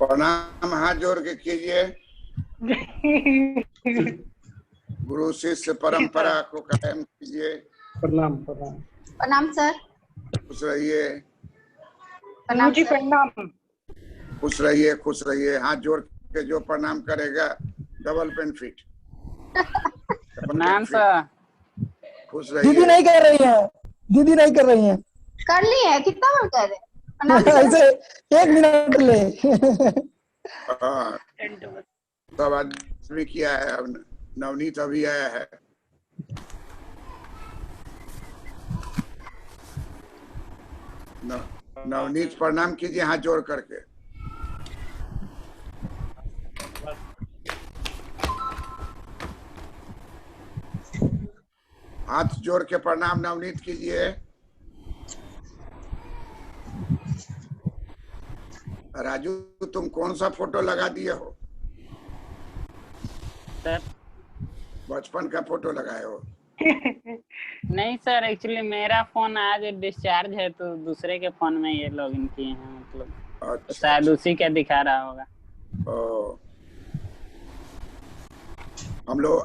प्रणाम हाथ जोड़ के कीजिए। गुरु शिष्य परंपरा को कायम कीजिए। प्रणाम प्रणाम प्रणाम सर। खुश रहिए, प्रणाम जी सर। प्रणाम। खुश रहिए, खुश रहिए। हाथ जोड़ के जो प्रणाम करेगा डबल बेनिफिट। प्रणाम सर। खुश दीदी रहिए। नहीं कर रही है, दीदी नहीं कर रही है। कर ली है, कितना बार कर रहे हैं? प्रणाम सर। ऐसे 1 मिनट ले। हाँ, सब आदमी किया है। अब नवनीत अभी आया है। नवनीत प्रणाम कीजिए हाथ जोड़ करके। हाथ जोड़ के प्रणाम नवनीत कीजिए। राजू, तुम कौन सा फोटो लगा दिए हो? सर बचपन का फोटो लगाए हो? नहीं सर, एक्चुअली मेरा फोन आज डिस्चार्ज है तो दूसरे के फोन में ये लॉगिन किए हैं, मतलब तो अच्छा, शायद उसी का दिखा रहा होगा। ओ, हम लोग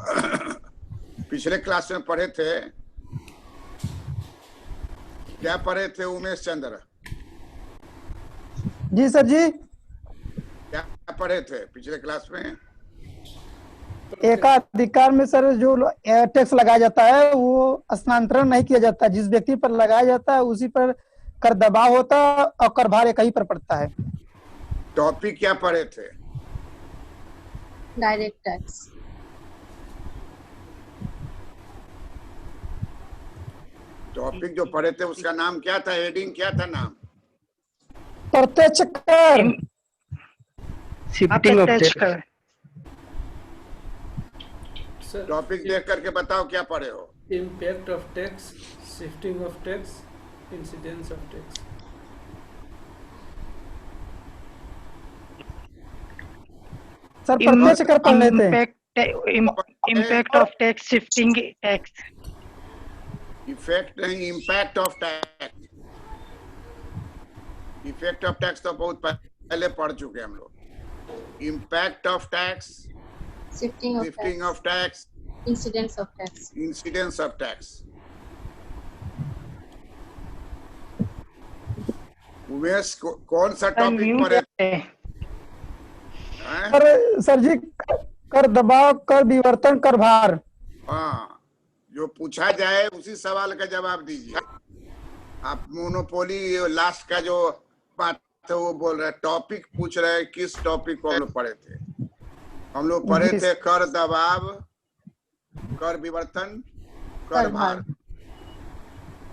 पिछले क्लास में पढ़े थे, क्या पढ़े थे उमेश चंद्र? जी सर जी। क्या पढ़े थे पिछले क्लास में? एकाधिकार में सर जो टैक्स लगाया जाता है वो स्थानांतरण नहीं किया जाता, जिस व्यक्ति पर लगाया जाता है उसी पर कर दबाव होता है और कर भार एक ही पर पड़ता है। टॉपिक क्या पढ़े थे? Direct tax. टॉपिक जो पढ़े थे उसका नाम क्या था? हेडिंग क्या था नाम? प्रत्यक्ष कर, शिफ्टिंग ऑफ टैक्स। टॉपिक देख करके बताओ क्या पढ़े हो? Impact of tax, shifting of tax, incidence of tax. Sir प्रत्यक्ष कर पढ़ लेते हैं। Impact of tax, shifting tax. Effect नहीं, impact of tax. Effect of tax तो बहुत पहले पढ़ चुके हम लोग। Impact of tax, shifting of tax, incidence of tax. Incidence of tax. Umesh कौन सा टॉपिक पढ़े? सर जी, कर दबाव, कर विवर्तन, कर भार। हाँ, जो पूछा जाए उसी सवाल का जवाब दीजिए। आप मोनोपोली लास्ट का जो बात है वो बोल रहे हैं, टॉपिक पूछ रहे हैं। किस टॉपिक को हम लोग पढ़े थे? हम लोग पढ़े थे कर दबाव, कर विवर्तन, कर भार।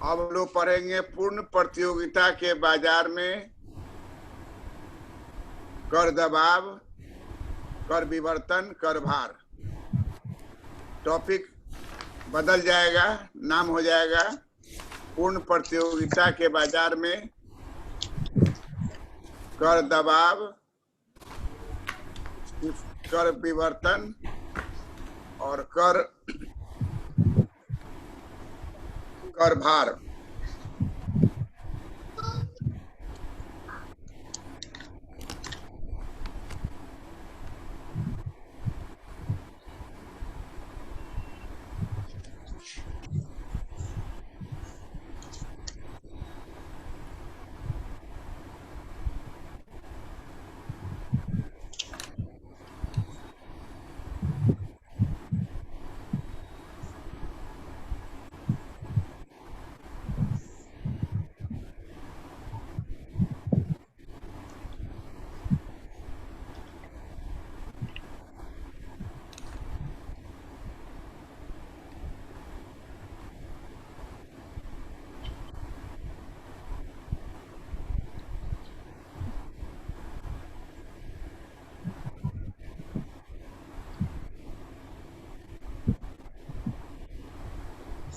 अब हम लोग पढ़ेंगे पूर्ण प्रतियोगिता के बाजार में कर दबाव, कर विवर्तन, कर भार। टॉपिक बदल जाएगा, नाम हो जाएगा पूर्ण प्रतियोगिता के बाजार में कर दबाव, कर विवर्तन और कर भार।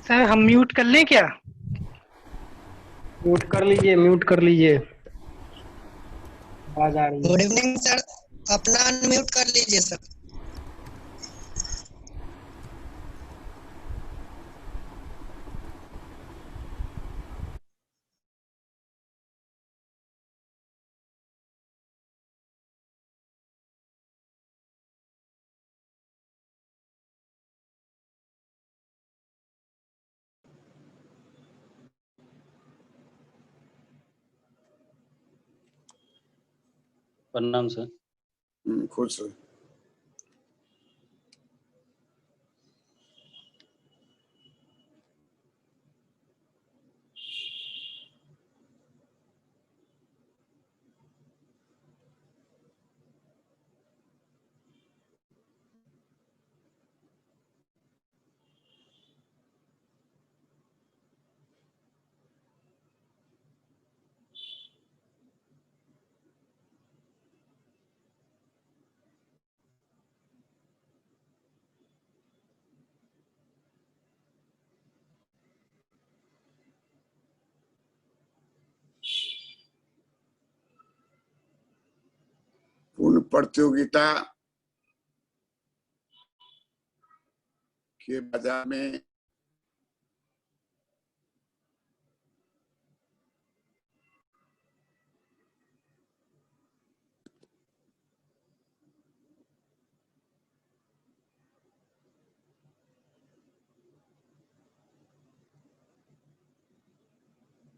सर हम म्यूट कर लें क्या? म्यूट कर लीजिए, म्यूट कर लीजिए। आवाज आ रही है। गुड इवनिंग सर, अपना अनम्यूट कर लीजिए सर। प्रणाम सर। खुश रहो। पूर्ण प्रतियोगिता के बाजार में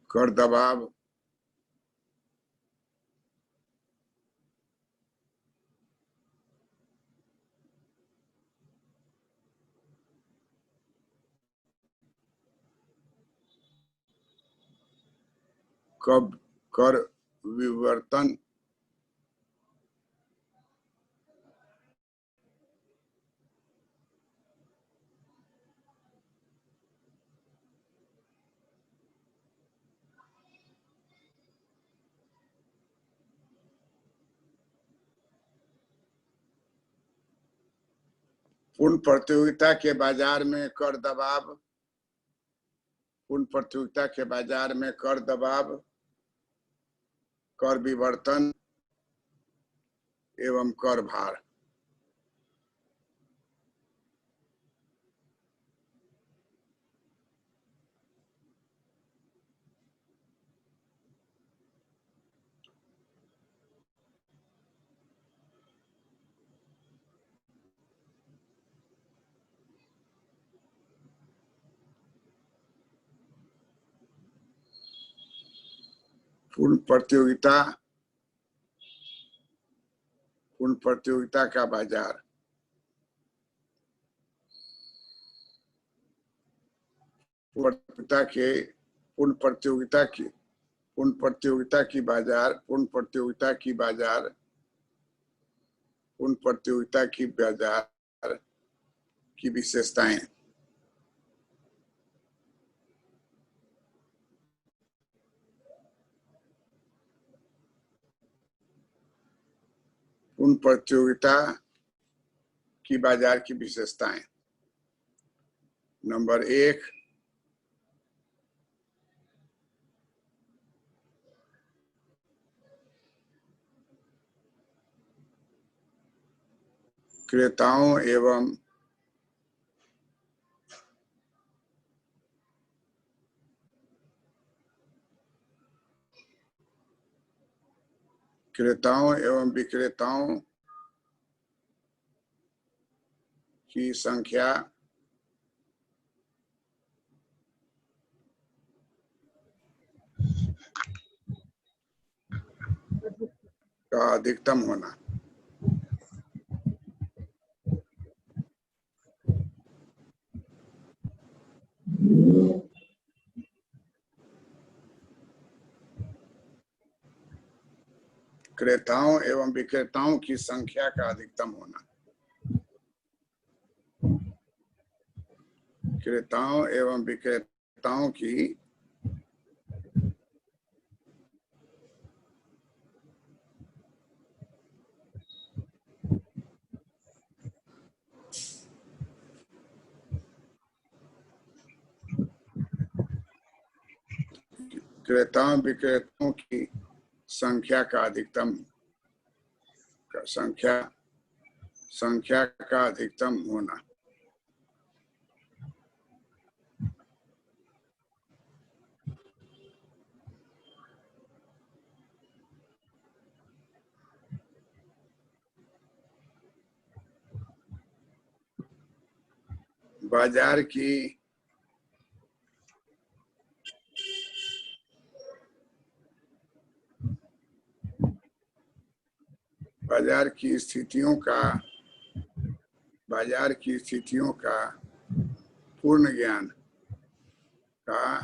कर दबाव कब कर विवर्तन पूर्ण प्रतियोगिता के बाजार में कर दबाव, पूर्ण प्रतियोगिता के बाजार में कर दबाव, कर विवर्तन एवं कर भार। पूर्ण प्रतियोगिता का बाजार पूर्ण प्रतियोगिता की विशेषताएं। पूर्ण प्रतियोगिता की बाजार की विशेषताएं। नंबर 1, क्रेताओं एवं विक्रेताओं की संख्या का अधिकतम होना। क्रेताओं एवं विक्रेताओं की संख्या का अधिकतम होना। क्रेताओं एवं विक्रेताओं की विक्रेताओं की संख्या का अधिकतम होना। बाजार की बाजार की स्थितियों का पूर्ण ज्ञान का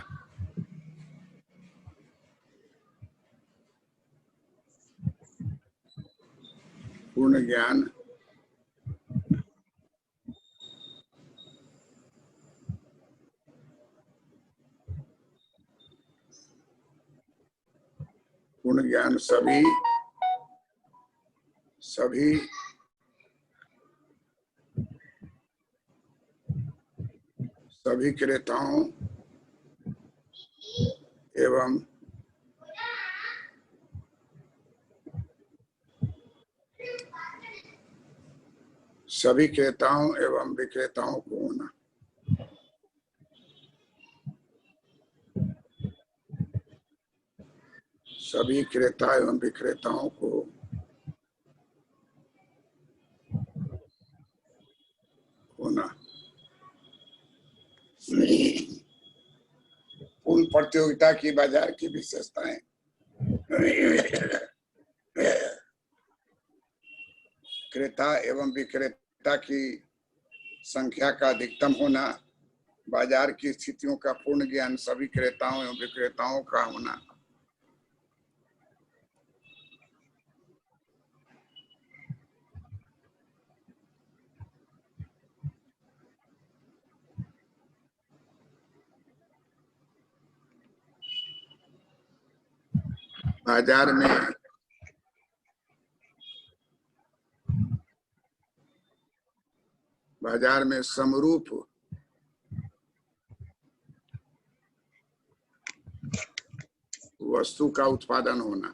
सभी क्रेताओं एवं विक्रेताओं को होना। सभी क्रेता एवं विक्रेताओं को होना। पूर्ण प्रतियोगिता की बाजार की विशेषताएं। क्रेता एवं विक्रेता की संख्या का अधिकतम होना, बाजार की स्थितियों का पूर्ण ज्ञान सभी क्रेताओं एवं विक्रेताओं का होना, बाजार में समरूप वस्तु का उत्पादन होना।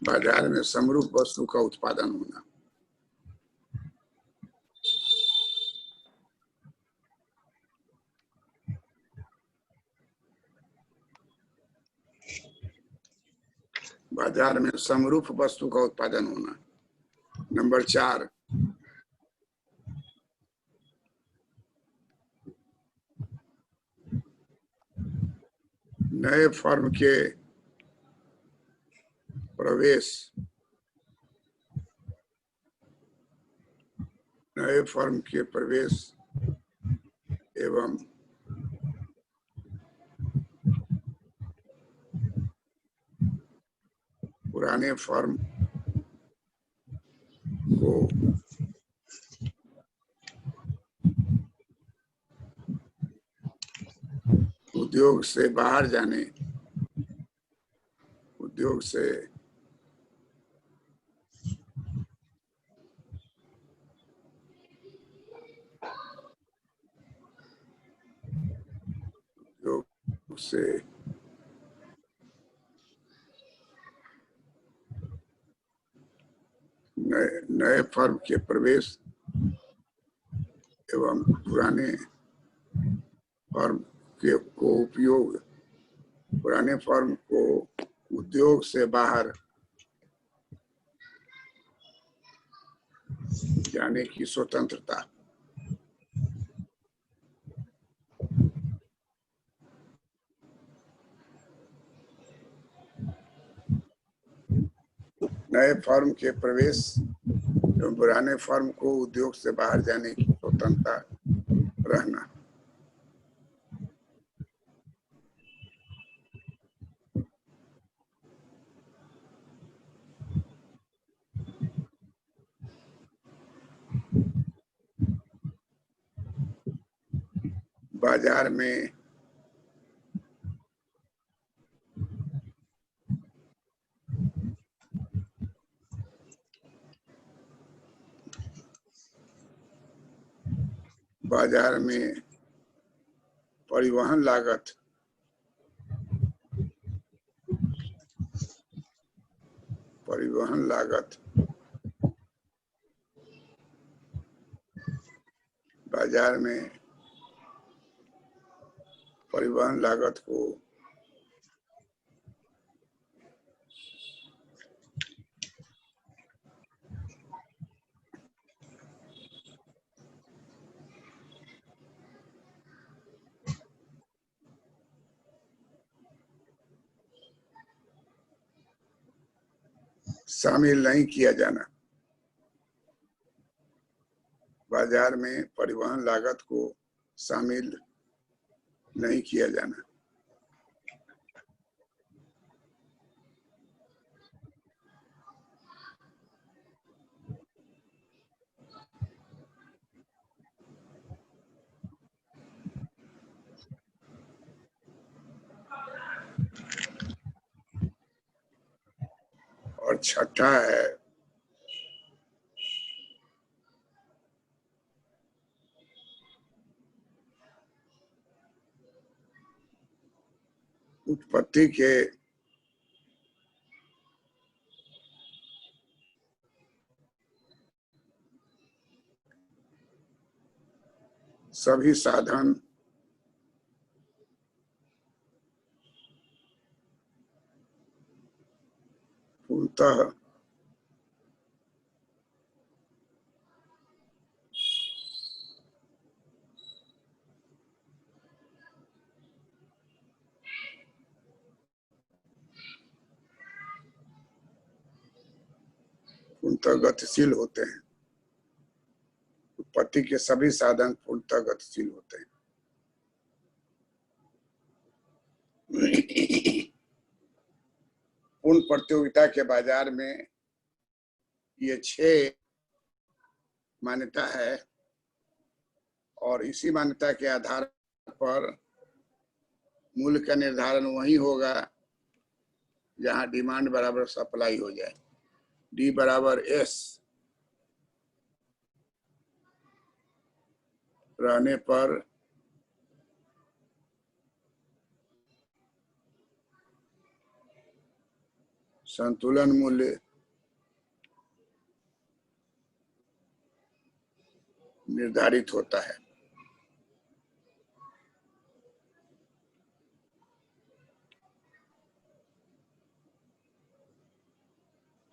बाजार में समरूप वस्तु का उत्पादन होना। बाजार में समरूप वस्तु का उत्पादन होना। नंबर 4, नए फर्म के प्रवेश एवं पुराने फर्म को उद्योग से बाहर जाने, उद्योग से नए फर्म के प्रवेश एवं पुराने फर्म को उपयोग, पुराने फर्म को उद्योग से बाहर जाने की स्वतंत्रता। नए फर्म के प्रवेश एवं पुराने फर्म को उद्योग से बाहर जाने की स्वतंत्रता रहना। बाजार में परिवहन लागत बाजार में परिवहन लागत को शामिल नहीं किया जाना। बाजार में परिवहन लागत को शामिल नहीं किया जाना। और छठा है उत्पत्ति के सभी साधन पूर्णतः गतिशील होते हैं। उत्पत्ति के सभी साधन पूर्णतः गतिशील होते हैं। पूर्ण प्रतियोगिता के बाजार में ये 6 मान्यता है और इसी मान्यता के आधार पर मूल्य का निर्धारण वही होगा जहां डिमांड बराबर सप्लाई हो जाए। डी बराबर एस रहने पर संतुलन मूल्य निर्धारित होता है।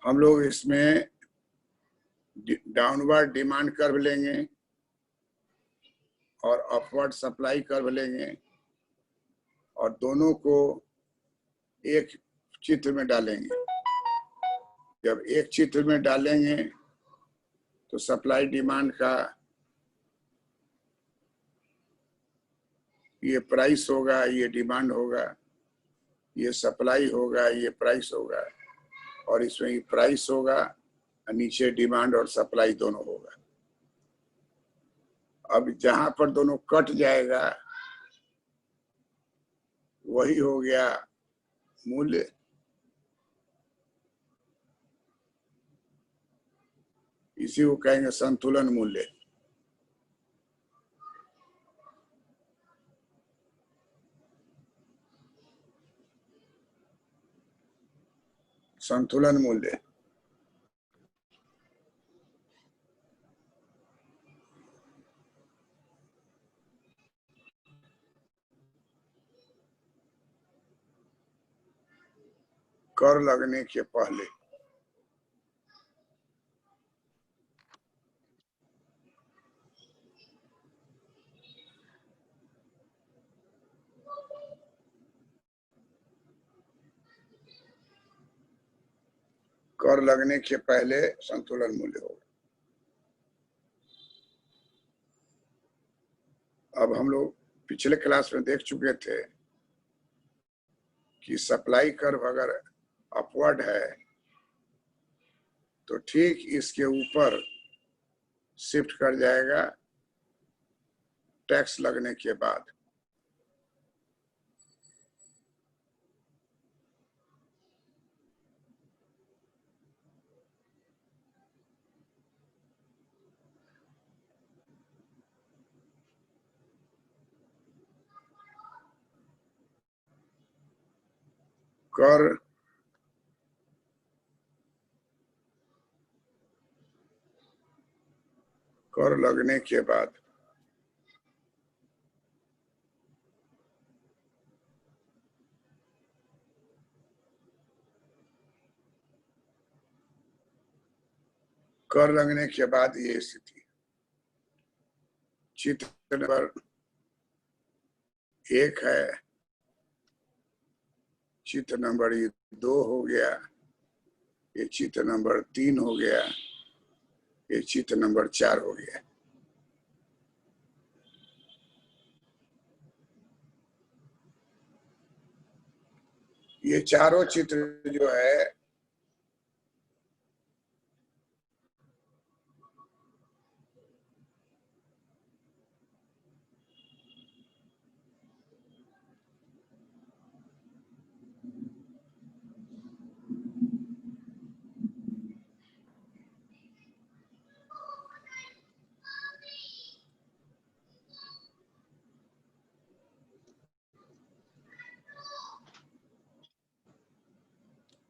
हम लोग इसमें डाउनवर्ड डिमांड कर्व लेंगे और अपवर्ड सप्लाई कर्व लेंगे और दोनों को एक चित्र में डालेंगे। जब एक चित्र में डालेंगे तो सप्लाई डिमांड का ये प्राइस होगा, ये डिमांड होगा, ये सप्लाई होगा, ये प्राइस होगा और इसमें ये प्राइस होगा और नीचे डिमांड और सप्लाई दोनों होगा। अब जहां पर दोनों कट जाएगा वही हो गया मूल्य। इसी को कहेंगे संतुलन मूल्य। संतुलन मूल्य कर लगने के पहले कर लगने के पहले संतुलन मूल्य होगा। अब हम लोग पिछले क्लास में देख चुके थे कि सप्लाई कर्व अगर अपवर्ड है तो ठीक इसके ऊपर शिफ्ट कर जाएगा टैक्स लगने के बाद। कर लगने के बाद ये स्थिति। चित्र नंबर 1 है, चित्र नंबर 2 हो गया ये चित्र नंबर 3 हो गया, ये चित्र नंबर 4 हो गया। ये चारों चित्र जो है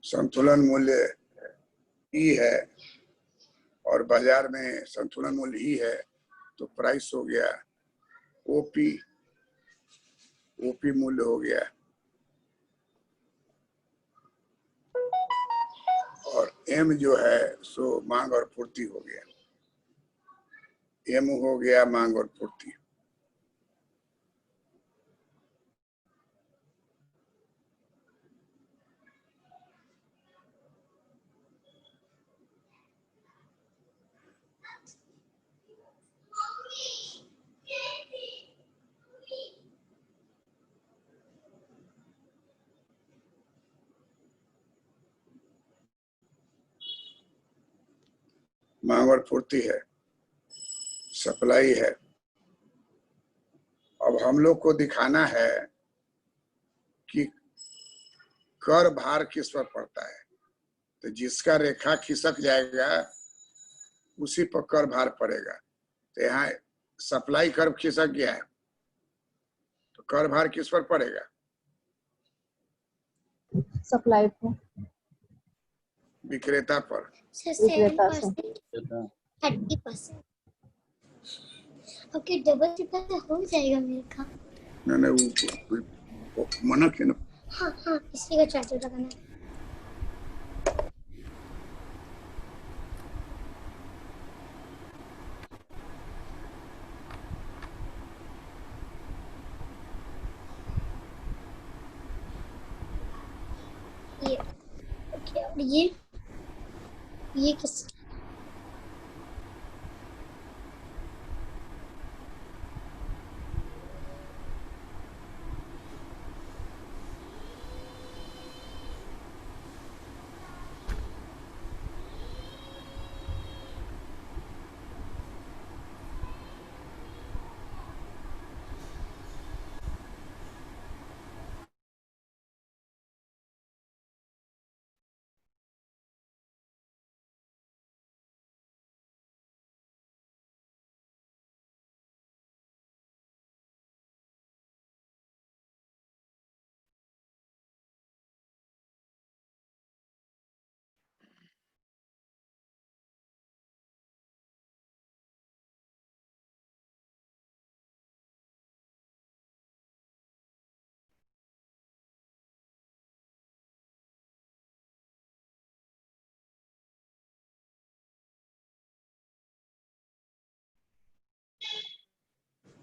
संतुलन मूल्य ई है और बाजार में संतुलन मूल्य ही है, तो प्राइस हो गया ओपी, ओपी मूल्य हो गया, और एम जो है सो मांग और पूर्ति हो गया। एम हो गया मांग और पूर्ति। मांग और पूर्ति है, सप्लाई है। अब हम लोग को दिखाना है कि कर भार किस पर पड़ता है। तो जिसका रेखा खिसक जाएगा उसी पर कर भार पड़ेगा। तो यहाँ सप्लाई कर्व खिसक गया है, तो कर भार किस पर पड़ेगा? सप्लाई को विक्रेता पर। विक्रेता से 30%। ओके, डबल ट्रिपल हो जाएगा मेरे का। नहीं वो मना के ना। हाँ हाँ, इसी का चार्जर लगाना है। ये ओके, और ये किस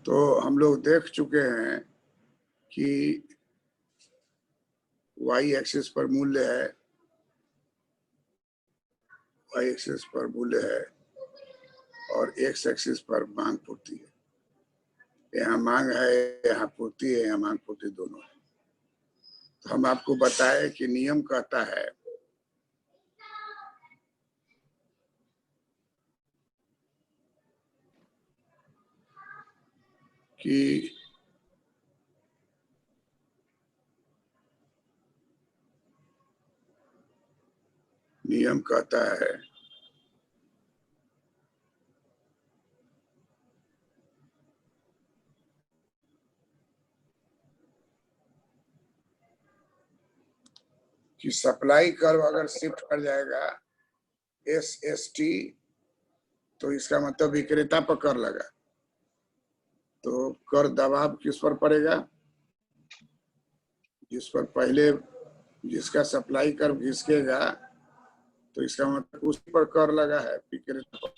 तो हम लोग देख चुके हैं कि वाई एक्सिस पर मूल्य है, वाई एक्सिस पर मूल्य है और एक्स एक्सिस पर मांग पूर्ति है। यहाँ मांग है, यहाँ पूर्ति है, यहाँ मांग पूर्ति दोनों है। तो हम आपको बताएं कि नियम कहता है कि नियम कहता है कि सप्लाई कर्व अगर शिफ्ट कर जाएगा SST, तो इसका मतलब विक्रेता पर कर लगा। तो कर दबाव किस पर पड़ेगा? जिस पर पहले जिसका सप्लाई कर्व घिसकेगा, तो इसका मतलब उसी पर कर लगा है, विक्रेता पर।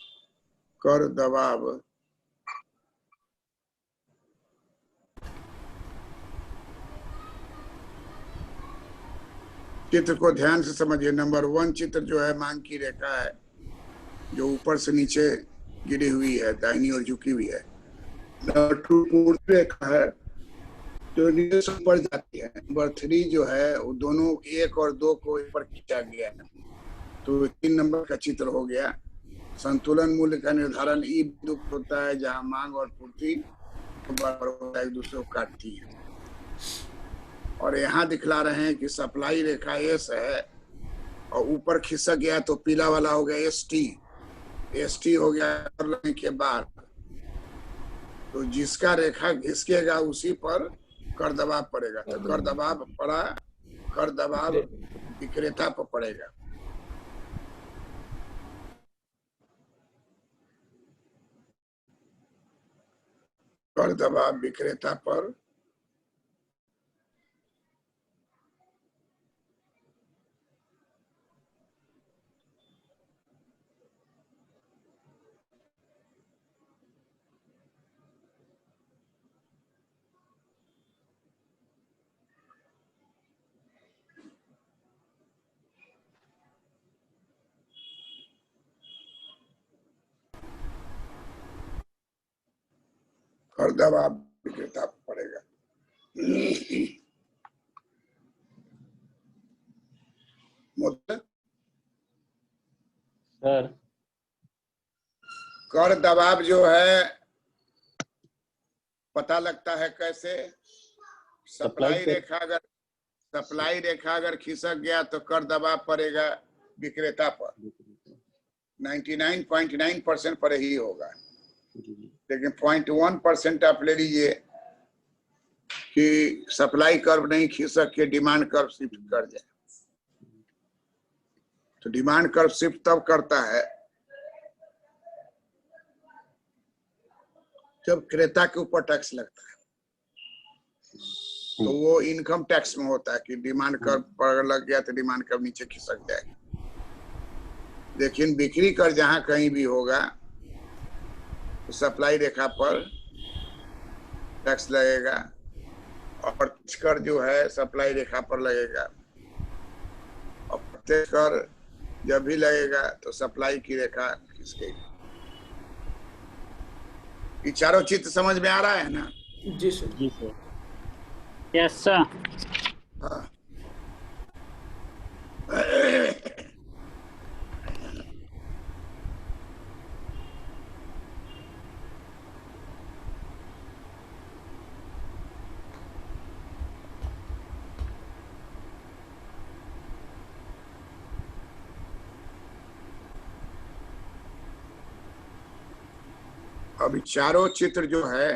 कर दबाव चित्र को ध्यान से समझिए। नंबर 1 चित्र जो है मांग की रेखा है, जो ऊपर से नीचे गिरी हुई है, दाहिनी ओर झुकी हुई है। नंबर 2 पूर्ण रेखा है, जो नीचे से ऊपर जाती है। नंबर 3 जो है वो दोनों 1 और 2 को ऊपर खींचा गया है। तो 3 नंबर का चित्र हो गया। संतुलन मूल्य का निर्धारण ई बिंदु पर होता है, जहां मांग और पूर्ति बराबर होता है, एक दूसरे को काटती है। और यहाँ दिखला रहे हैं कि सप्लाई रेखा एस है और ऊपर खिसक गया तो पीला वाला हो गया एस टी हो गया करने के बाद। तो जिसका रेखा घिसकेगा उसी पर कर दबाव पड़ेगा। तो कर दबाव पड़ा, कर दबाव विक्रेता पर पड़ेगा। कर दबाव विक्रेता पर कर दबाव विक्रेता पर पड़ेगा। मतलब सर कर दबाव जो है पता लगता है कैसे? सप्लाई रेखा अगर खिसक गया तो कर दबाव पड़ेगा विक्रेता पर। 99.9% पर ही होगा, लेकिन 0.1% आप ले लीजिए कि सप्लाई कर्व नहीं खिसक के डिमांड कर्व शिफ्ट कर जाए। तो डिमांड कर्व शिफ्ट तब करता है जब क्रेता के ऊपर टैक्स लगता है। तो वो इनकम टैक्स में होता है कि डिमांड कर्व पर लग गया तो डिमांड कर्व नीचे खिसक जाएगा। लेकिन बिक्री कर जहां कहीं भी होगा तो सप्लाई रेखा पर टैक्स लगेगा और प्रत्यक्ष कर जो है सप्लाई रेखा पर लगेगा। और प्रत्यक्ष कर जब भी लगेगा तो सप्लाई की रेखा खिसकेगी। ये चारों चित्र समझ में आ रहा है ना? जी सर। जी सर। Yes sir. हाँ। अभी चारों चित्र जो है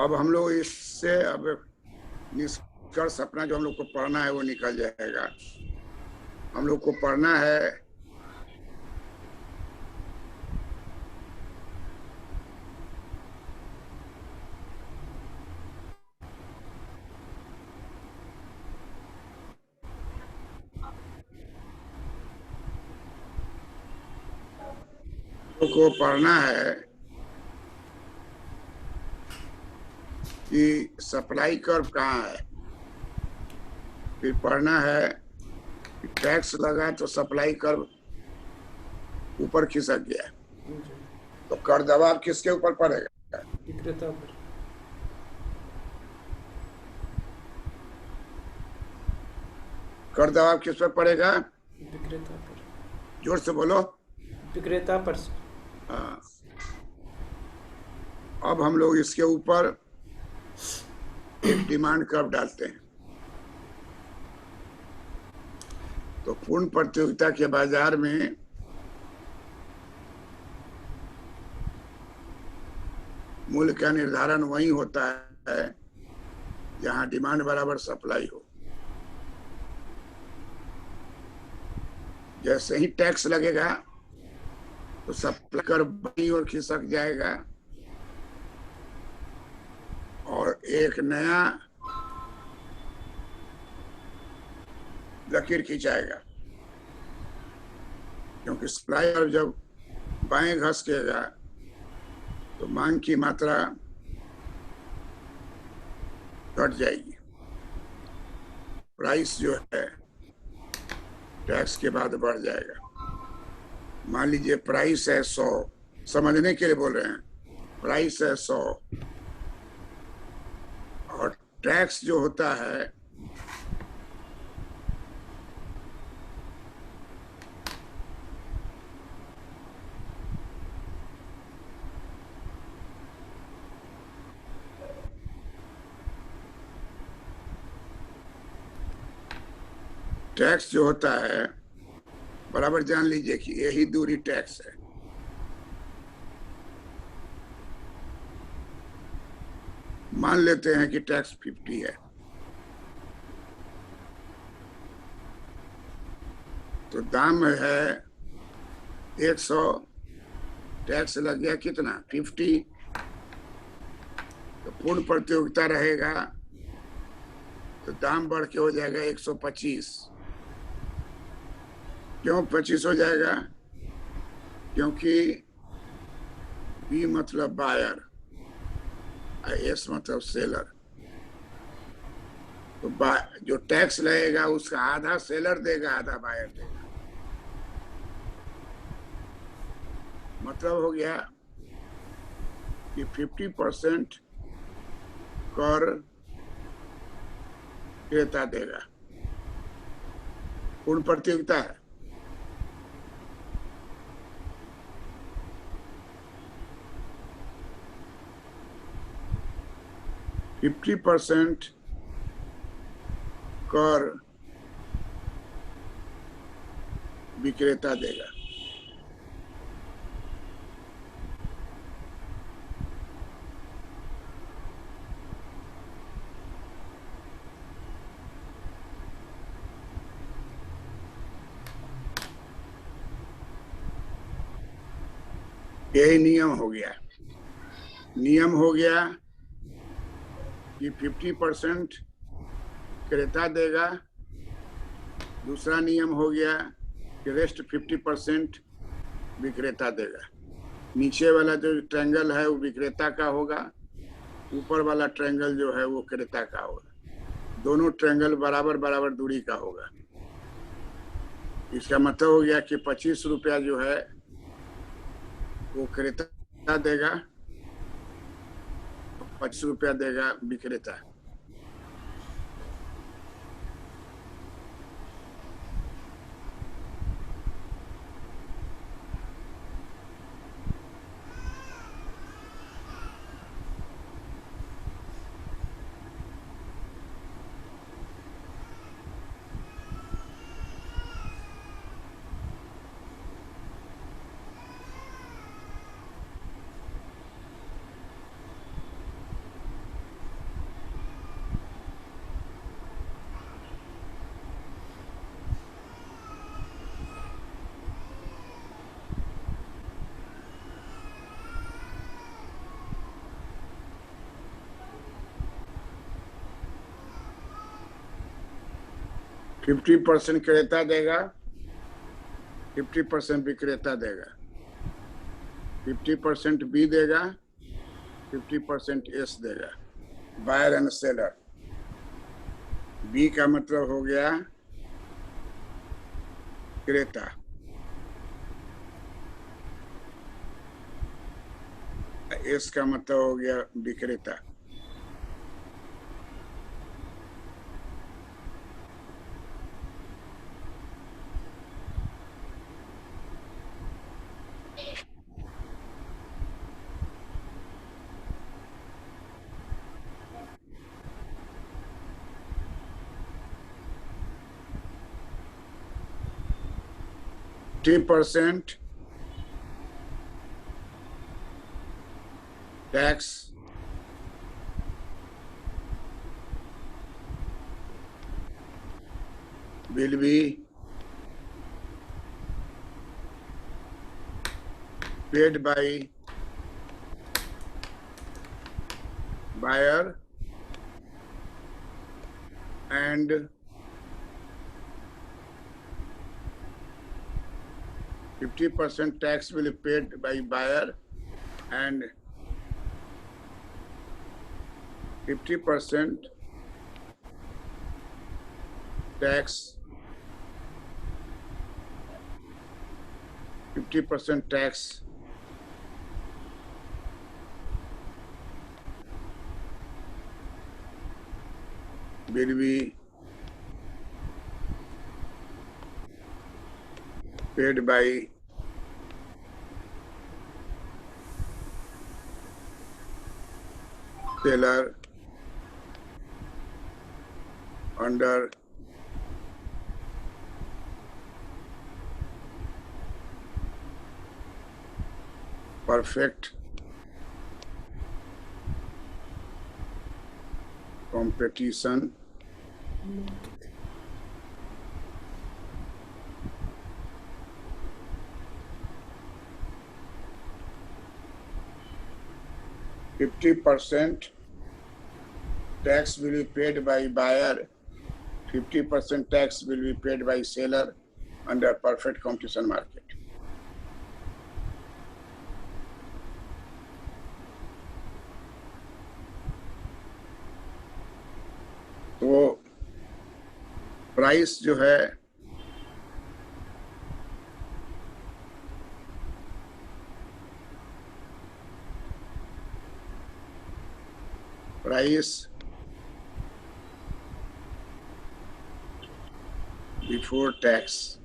अब हम लोग इससे अब निष्कर्ष अपना जो हम लोग को पढ़ना है वो निकल जाएगा। हम लोग को पढ़ना है कि सप्लाई कर्व कहाँ है। फिर पढ़ना है कि टैक्स लगा तो सप्लाई कर्व ऊपर खिसक गया, तो कर दबाव किसके ऊपर पड़ेगा? विक्रेता पर। कर दबाव किस पर पड़ेगा? विक्रेता पर। जोर से बोलो। विक्रेता पर। हाँ। अब हम लोग इसके ऊपर एक डिमांड कर्व डालते हैं। तो पूर्ण प्रतियोगिता के बाजार में मूल्य का निर्धारण वही होता है जहां डिमांड बराबर सप्लाई हो। जैसे ही टैक्स लगेगा तो सप्लाई कर बाईं ओर खिसक जाएगा और एक नया लकीर खिंचाएगा, क्योंकि सप्लाई और जब बाएं घसकेगा तो मांग की मात्रा घट जाएगी, प्राइस जो है टैक्स के बाद बढ़ जाएगा। मान लीजिए प्राइस है 100, समझने के लिए बोल रहे हैं, प्राइस है 100 और टैक्स जो होता है टैक्स जो होता है बराबर जान लीजिए कि यही दूरी टैक्स है। मान लेते हैं कि टैक्स 50 है, तो दाम है 100, टैक्स लग गया कितना 50, तो पूर्ण प्रतियोगिता रहेगा तो दाम बढ़ के हो जाएगा 125। क्यों 25 हो जाएगा? क्योंकि बी मतलब बायर, एस मतलब सेलर, तो जो टैक्स लगेगा उसका आधा सेलर देगा, आधा बायर देगा। मतलब हो गया कि 50% कर क्रेता देगा। पूर्ण प्रतियोगिता है। फिफ्टी % कर विक्रेता देगा। यही नियम हो गया। नियम हो गया कि 50% क्रेता देगा। दूसरा नियम हो गया कि रेस्ट 50% विक्रेता देगा। नीचे वाला जो ट्रायंगल है वो विक्रेता का होगा, ऊपर वाला ट्रायंगल जो है वो क्रेता का होगा। दोनों ट्रायंगल बराबर बराबर दूरी का होगा। इसका मतलब हो गया कि 25 रुपया जो है वो क्रेता देगा, 25 रुपया देगा विक्रेता। फिफ्टी 50% क्रेता देगा, 50% विक्रेता देगा, 50% बी देगा, 50% एस देगा, बायर एंड सेलर। बी का मतलब हो गया क्रेता, एस का मतलब हो गया विक्रेता। %, tax will be paid by buyer and 50% tax will be paid by buyer and 50% tax 50% tax will be paid by seller under perfect competition %50 tax will be paid by buyer, 50% tax will be paid by seller under perfect competition market. तो price जो है price before tax,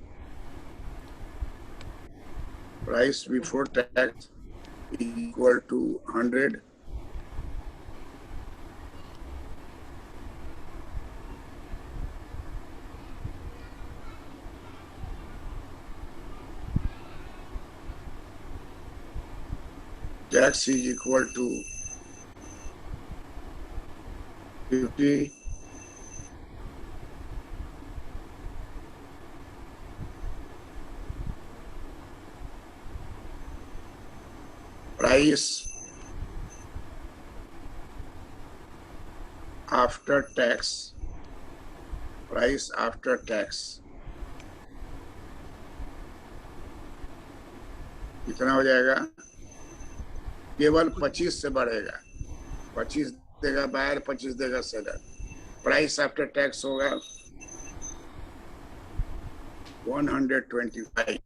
price before tax equal to 100 tax is equal to 50 price after tax, price after tax कितना हो जाएगा? केवल 25 से बढ़ेगा, 25 देगा बायर, 25 देगा सेलर। प्राइस आफ्टर टैक्स होगा 125।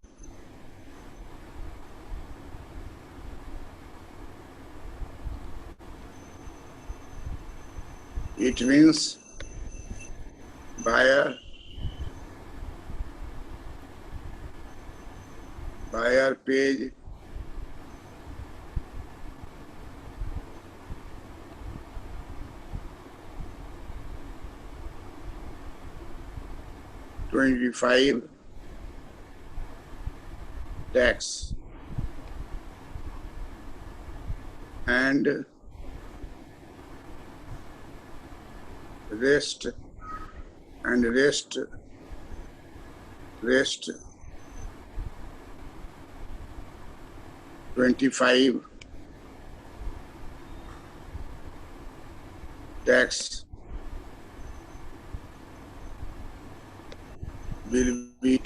It means buyer pays $25 tax and rest 25 tax will be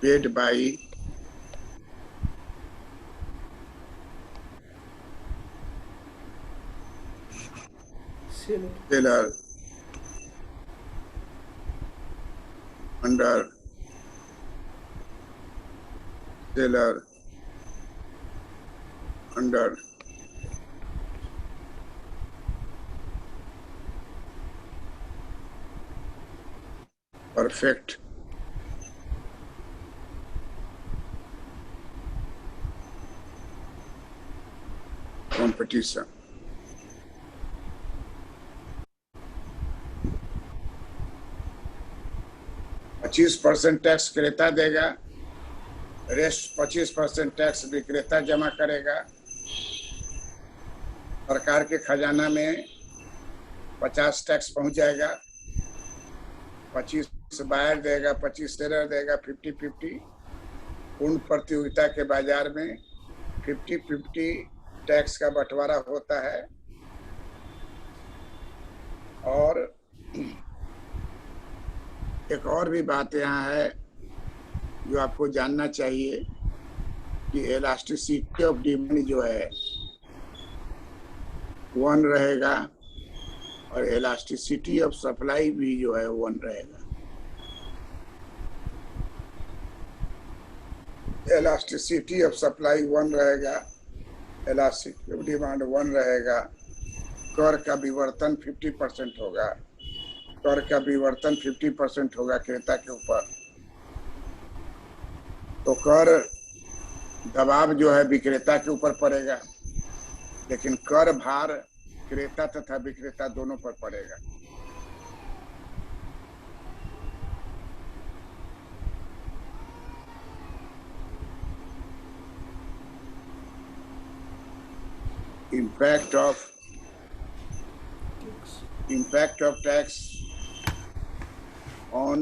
paid by seller under perfect competition. %25 tax क्रेता देगा रेस्ट 25% टैक्स विक्रेता जमा करेगा। सरकार के खजाना में 50 टैक्स पहुंच जाएगा, 25 बायर देगा, 25 सेलर देगा, 50-50। पूर्ण प्रतियोगिता के बाजार में 50-50 टैक्स का बंटवारा होता है। और एक और भी बात यहाँ है जो आपको जानना चाहिए कि इलास्टिसिटी ऑफ डिमांड जो है 1 रहेगा और इलास्टिसिटी ऑफ सप्लाई भी जो है 1 रहेगा। इलास्टिसिटी ऑफ सप्लाई 1 रहेगा, इलास्टिसिटी ऑफ डिमांड 1 रहेगा। कर का विवर्तन 50% होगा, कर का विवर्तन 50% होगा क्रेता के ऊपर। तो कर दबाव जो है विक्रेता के ऊपर पड़ेगा, लेकिन कर भार क्रेता तथा विक्रेता दोनों पर पड़ेगा। Impact of tax on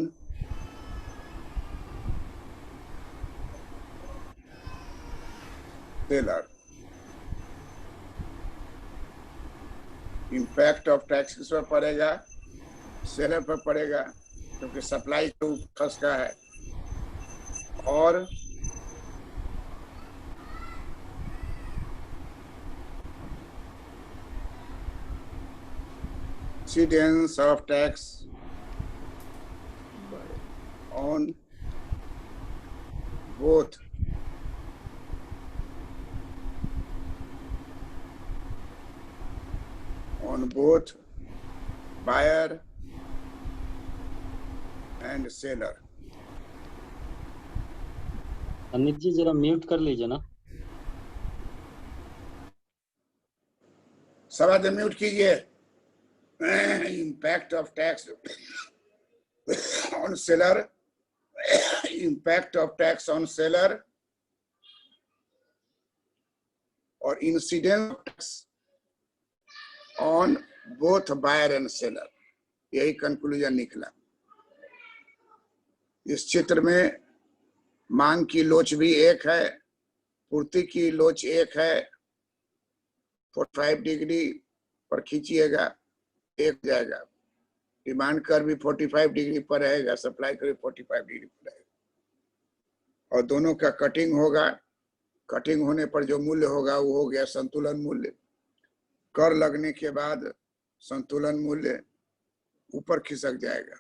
seller. Impact of tax किस पर पड़ेगा? सेलर पर पड़ेगा, क्योंकि सप्लाई तो फंस का है। और incidence of tax on both buyer and seller. Anit जी जरा म्यूट कर लीजिए ना। सवाल म्यूट कीजिए। Impact of tax on seller, impact of tax on seller और incidence of tax on both buyer and seller, यही कंक्लूजन निकला। इस चित्र में मांग की लोच भी एक है, पूर्ति की लोच एक है। 45 डिग्री पर खींचिएगा, एक जाएगा। डिमांड कर भी 45 डिग्री पर रहेगा, सप्लाई कर भी 45 डिग्री पर रहेगा। और दोनों का कटिंग होगा। कटिंग होने पर जो मूल्य होगा वो हो गया संतुलन मूल्य। कर लगने के बाद संतुलन मूल्य ऊपर खिसक जाएगा।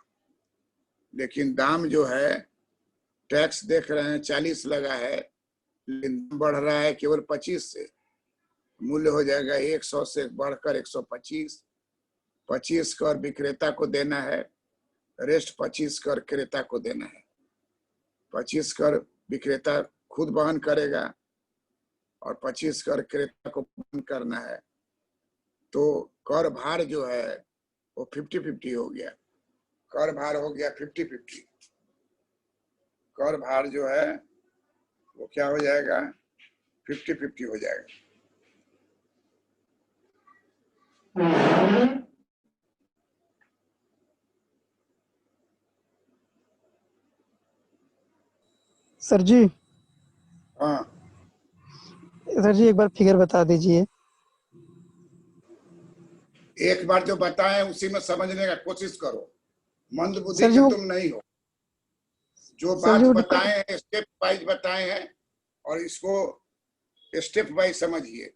लेकिन दाम जो है, टैक्स देख रहे हैं 40 लगा है, लेकिन बढ़ रहा है केवल 25 से। मूल्य हो जाएगा 100 से बढ़कर 125। 25 कर विक्रेता को देना है, रेस्ट 25 कर क्रेता को देना है। 25 कर विक्रेता खुद वहन करेगा और 25 कर क्रेता को वहन करना है। तो कर भार जो है वो 50-50 हो गया। कर भार हो गया 50-50। कर भार जो है वो क्या हो जाएगा? 50-50 हो जाएगा। सर जी, हाँ, सर जी एक बार फिगर बता दीजिए। एक बार जो बताएं उसी में समझने का कोशिश करो। मंद बुद्धि सर जी, के वो तुम नहीं हो। जो सर बात जी, वो बताए हैं स्टेप वाइज बताए हैं और इसको स्टेप वाइज समझिए।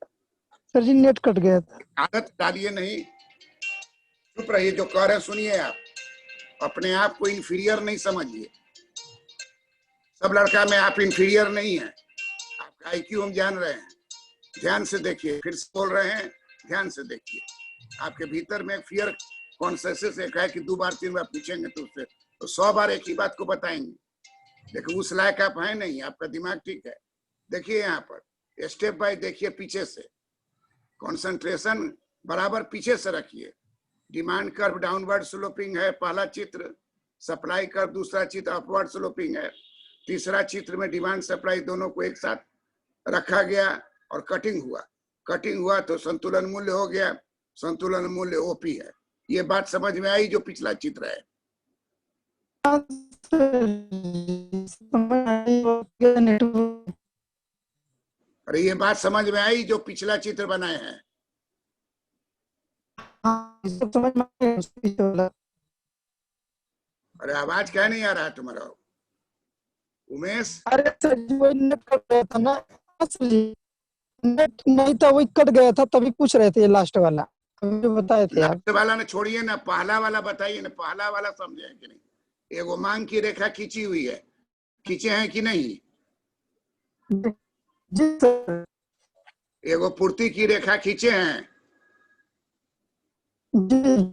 सर जी नेट कट गया था। आदत डालिए नहीं, चुप रहिए। जो कह रहे हैं सुनिए। आप अपने आप को इंफीरियर नहीं समझिए। सब लड़का में आप इंफीरियर नहीं है। आपका IQ हम जान रहे हैं। ध्यान से देखिए, फिर से बोल रहे हैं, ध्यान से देखिए। आपके भीतर में फियर कॉन्शियसनेस एक है कि 2 बार 3 बार पूछेंगे तो उससे तो 100 बार एक ही बात को बताएंगे। लेकिन उस लायक आप है नहीं। आपका दिमाग ठीक है। देखिए यहाँ पर स्टेप बाय देखिए, पीछे से कंसंट्रेशन बराबर पीछे से रखिए। डिमांड कर्व डाउनवर्ड स्लोपिंग है, पहला चित्र। सप्लाई कर्व दूसरा चित्र अपवर्ड स्लोपिंग है। तीसरा चित्र में डिमांड सप्लाई दोनों को एक साथ रखा गया और कटिंग हुआ तो संतुलन मूल्य हो गया। संतुलन मूल्य ओपी है। ये बात समझ में आई जो पिछला चित्र है? अरे ये बात समझ में आई जो पिछला चित्र बनाए हैं? अरे आवाज क्या नहीं आ रहा है तुम्हारा उमेश? अरे सर जी वही नेट कट गया था ना, नेट नहीं था, वही कट गया था, तभी पूछ रहे थे ये लास्ट वाला अभी जो बताए थे आप। लास्ट वाला ने छोड़िए ना, पहला वाला बताइए ना। पहला वाला समझे कि नहीं? एगो मांग की रेखा खींची हुई है, खींचे हैं कि नहीं? जी सर। एगो पूर्ति की रेखा खींचे हैं, जी।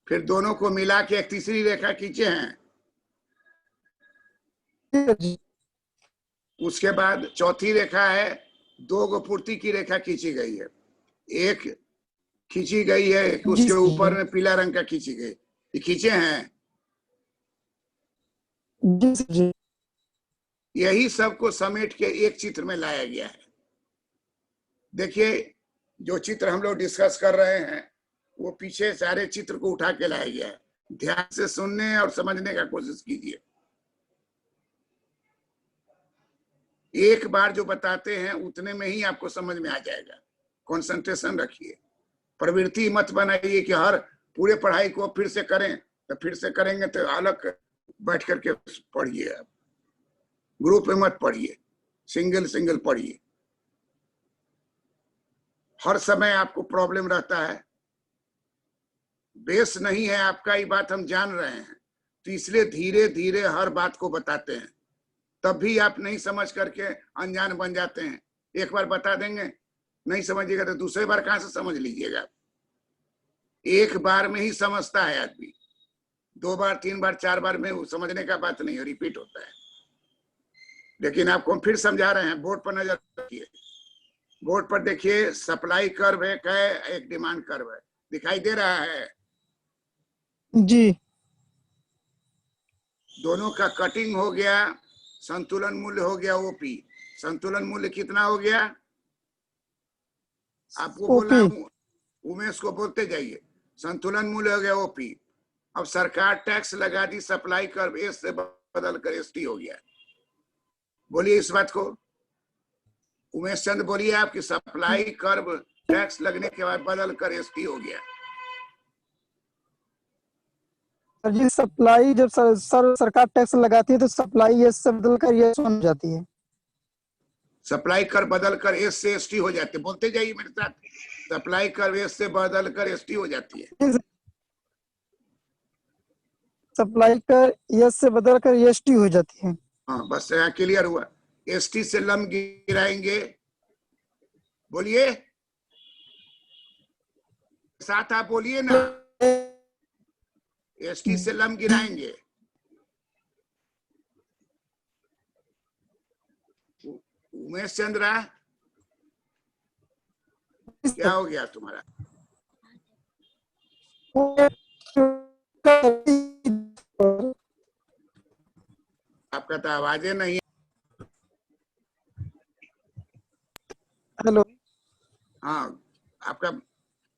फिर दोनों को मिला के एक तीसरी रेखा खींचे हैं। जी। उसके बाद चौथी रेखा है, दो गो पूर्ति की रेखा खींची गई है। एक खींची गई है, उसके ऊपर में पीला रंग का खींची गई, ये खींचे हैं। जी। यही सबको समेट के एक चित्र में लाया गया है। देखिए जो चित्र हम लोग डिस्कस कर रहे हैं वो पीछे सारे चित्र को उठा के लाया गया है। ध्यान से सुनने और समझने का कोशिश कीजिए। एक बार जो बताते हैं उतने में ही आपको समझ में आ जाएगा। कंसंट्रेशन रखिए, प्रवृत्ति मत बनाइए कि हर पूरे पढ़ाई को फिर से करें, तो फिर से करेंगे तो अलग बैठ करके पढ़िए। आप ग्रुप में मत पढ़िए, सिंगल पढ़िए। हर समय आपको प्रॉब्लम रहता है, बेस नहीं है आपका, ये बात हम जान रहे हैं, तो इसलिए धीरे धीरे हर बात को बताते हैं। तब भी आप नहीं समझ करके अनजान बन जाते हैं। एक बार बता देंगे, नहीं समझिएगा तो दूसरे बार कहां से समझ लीजिएगा? एक बार में ही समझता है आदमी, 2 बार 3 बार 4 बार में वो समझने का बात नहीं है, रिपीट होता है। लेकिन आपको हम फिर समझा रहे हैं, बोर्ड पर नजर रखिए। बोर्ड पर देखिए, सप्लाई कर्व है, एक डिमांड कर्व है, दिखाई दे रहा है? जी। दोनों का कटिंग हो गया, संतुलन मूल्य हो गया ओपी। संतुलन मूल्य कितना हो गया? आपको बोला, उमेश को बोलते जाइए। संतुलन मूल्य हो गया ओपी। अब सरकार टैक्स लगा दी, सप्लाई कर्व एस से बदल कर एसटी हो गया। बोलिए इस बात को, उमेश चंद बोलिए, आपकी सप्लाई कर्व टैक्स लगने के बाद बदल कर एसटी हो गया। सर जी सप्लाई जब सरकार टैक्स लगाती है तो सप्लाई एस से बदल कर एस बन जाती है। सप्लाई कर बदल कर एस से एसटी हो जाती है। बोलते जाइए मेरे साथ, सप्लाई कर एस से बदल कर एसटी हो जाती है। सप्लाई कर एस से बदल कर एसटी हो जाती है। हाँ बस यहाँ क्लियर हुआ। एसटी से लम गिराएंगे, बोलिए साथ, आप बोलिए ना, एसटी से लम गिराएंगे। उमेश चंद्रा क्या हो गया तुम्हारा? आपका तो आवाजें नहीं। हेलो। हाँ आपका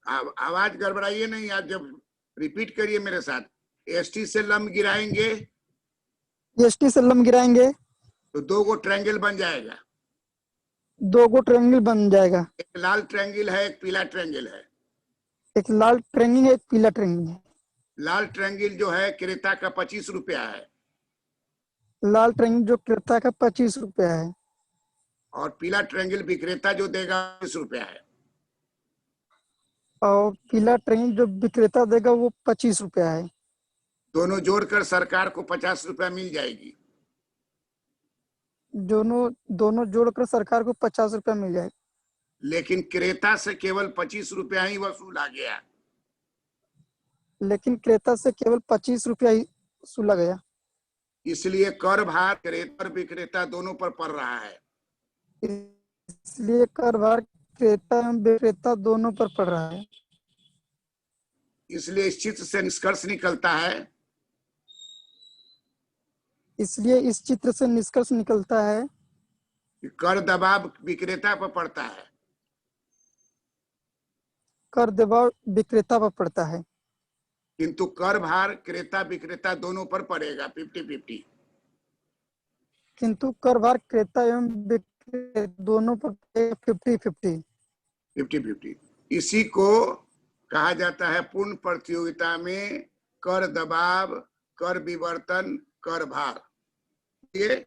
आवाज गड़बड़ाइए नहीं, आप जब रिपीट करिए मेरे साथ। एसटी से लम गिराएंगे, एसटी से लम गिराएंगे तो 2 गो ट्रायंगल बन जाएगा। 2 गो ट्रायंगल बन जाएगा। एक लाल ट्रायंगल है, एक पीला ट्रायंगल है। एक लाल ट्रायंगल है, एक पीला ट्रायंगल है। लाल ट्रायंगल जो है क्रेता का 25 रुपया है, लाल ट्रायंगल जो क्रेता का 25 रुपया है, और पीला ट्रायंगल विक्रेता जो देगा 20 रुपया है। और पीला ट्रायंगल जो विक्रेता देगा वो 25 रुपया है। दोनों जोड़कर सरकार को 50 रुपया मिल जाएगी। दोनों जोड़कर सरकार को 50 रुपया मिल जाएगा। लेकिन क्रेता से केवल 25 रुपया ही वसूला गया। लेकिन क्रेता से केवल 25 रुपया ही वसूला गया। इसलिए कर भार क्रेता और विक्रेता दोनों पर पड़ रहा है। इसलिए कर भार क्रेता एवं विक्रेता दोनों पर पड़ रहा है। इसलिए इस चित्र से निष्कर्ष निकलता है, इसलिए इस चित्र से निष्कर्ष निकलता है कि कर दबाव विक्रेता पर पड़ता है। कर दबाव विक्रेता पर पड़ता है, किंतु कर भार क्रेता विक्रेता दोनों पर पड़ेगा 50-50। किंतु कर भार क्रेता एवं विक्रेता दोनों पर 50-50। 50-50 इसी को कहा जाता है पूर्ण प्रतियोगिता में कर दबाव, कर विवर्तन, कर भार। ये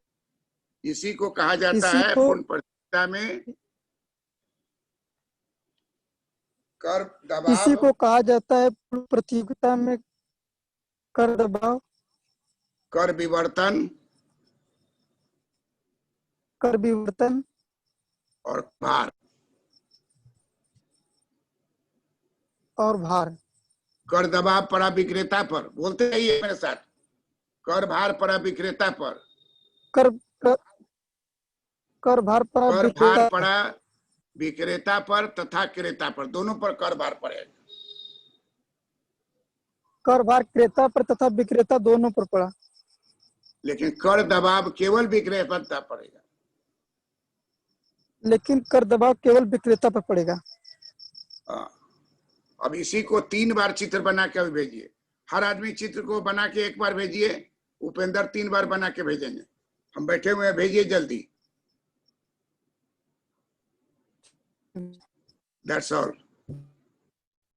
इसी को कहा जाता है पूर्ण प्रतियोगिता में कर दबाव। इसी को कहा जाता है पूर्ण प्रतियोगिता में कर दबाव, कर विवर्तन और भार। कर दबाव पड़ा विक्रेता पर, बोलते रहिए मेरे साथ। कर भार पड़ा विक्रेता पर, कर भार पड़ा कर भार पड़ा विक्रेता पर तथा क्रेता पर, दोनों पर कर भार पड़ेगा। कर भार क्रेता पर तथा विक्रेता दोनों पर पड़ा, लेकिन कर दबाव केवल विक्रेता पर पड़ेगा। लेकिन कर दबाव केवल विक्रेता पर पड़ेगा। अब इसी को 3 बार चित्र बना के भेजिए। हर आदमी चित्र को बना के 1 बार भेजिए। उपेंद्र 3 बार बना के भेजेंगे। हम बैठे हुए हैं, भेजिए जल्दी। That's all.